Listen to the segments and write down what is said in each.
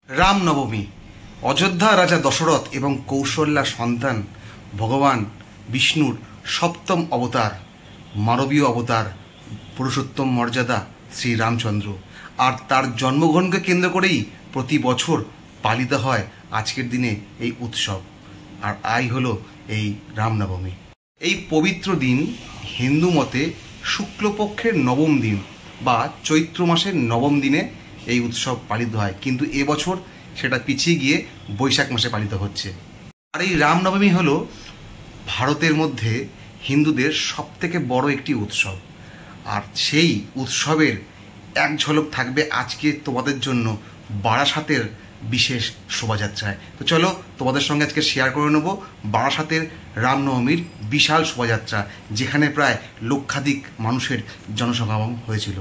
रामनवमी अयोध्या राजा दशरथ एवं कौशल्या सन्तान भगवान विष्णुर सप्तम अवतार मानवीय अवतार पुरुषोत्तम मर्यादा श्री रामचंद्र और तार जन्मग्रहण के केंद्र करेई प्रति बछर पालित हय आजकेर दिने এই उत्सव और आई हलो এই रामनवमी। এই पवित्र दिन हिंदू मते शुक्लपक्षेर नवम दिन बा चैत्र मासेर नवम दिने এই उत्सव पालित হয়, কিন্তু এবছর সেটা পিছিয়ে গিয়ে বৈশাখ মাসে পালিত হচ্ছে। আর এই রামনবমী হলো ভারতের মধ্যে হিন্দুদের সবথেকে বড় একটি উৎসব, আর সেই উৎসবের এক ঝলক থাকবে আজকে তোমাদের জন্য বারাসাতের বিশেষ শোভাযাত্রায়। তো চলো তোমাদের সঙ্গে আজকে শেয়ার করে নেব বারাসাতের রামনবমীর বিশাল শোভাযাত্রা, যেখানে প্রায় লক্ষাধিক মানুষের জনসমাগম হয়েছিল।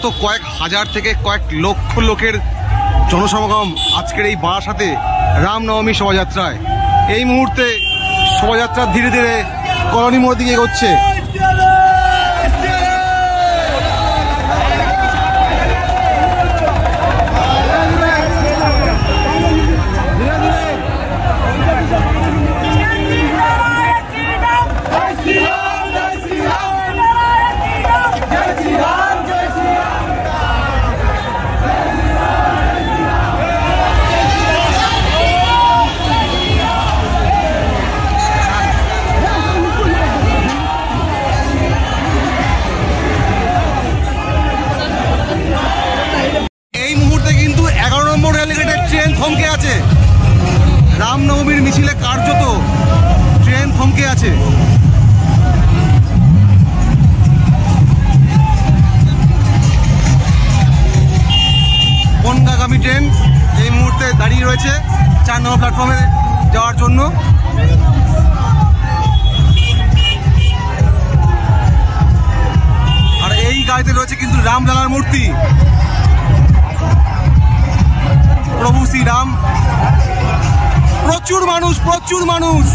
তো কয়েক হাজার থেকে কয়েক লক্ষ লোকের জনসমাগম আজকের এই বারাসাতে রামনবমী শোভাযাত্রায়। এই মুহূর্তে শোভাযাত্রা ধীরে ধীরে কলোনি মোড়ের দিকে এগোচ্ছে। এই মুহূর্তে কিন্তু 11 নম্বর রেলগেটের ট্রেন থমকে আছে। রামনবমীর মিছিলে কার্যত ট্রেন থমকে আছে। বনগাগামী ট্রেন এই মুহূর্তে দাঁড়িয়ে রয়েছে 4 নম্বর প্ল্যাটফর্মে যাওয়ার জন্য। আর এই গাড়িতে রয়েছে কিন্তু রামলালার মূর্তি, প্রভু শ্রীরাম। প্রচুর মানুষ, প্রচুর মানুষ।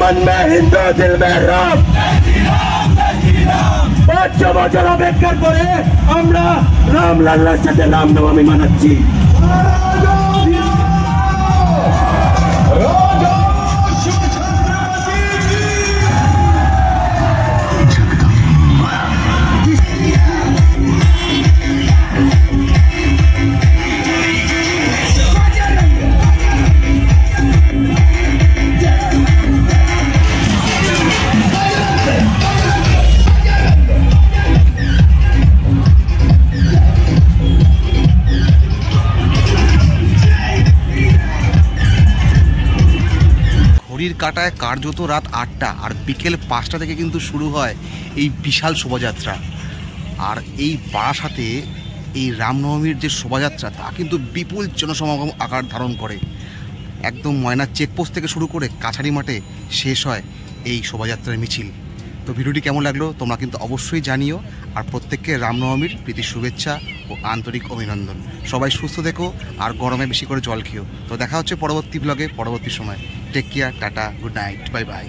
मन में हिंदू दिल में राम 500 বছর অপেক্ষার পরে আমরা রামলাল্লার সাথে রামনবমী মানাচ্ছি। ঘড়ির কাঁটায় কার্যত রাত 8টা আর বিকেল 5টা থেকে কিন্তু শুরু হয় এই বিশাল শোভাযাত্রা। আর এই বারাসাতে এই রামনবমীর যে শোভাযাত্রা তা কিন্তু বিপুল জনসমাগম আকার ধারণ করে। একদম ময়না চেকপোস্ট থেকে শুরু করে কাছারি মাঠে শেষ হয় এই শোভাযাত্রার মিছিল। তো ভিডিওটি কেমন লাগলো তোমরা কিন্তু অবশ্যই জানিও। আর প্রত্যেককে রামনবমীর প্রীতি শুভেচ্ছা ও আন্তরিক অভিনন্দন। সবাই সুস্থ থেকো আর গরমে বেশি করে জল খেও। তো দেখা হচ্ছে পরবর্তী ব্লগে পরবর্তী সময়। Take care, tata, good night, bye by.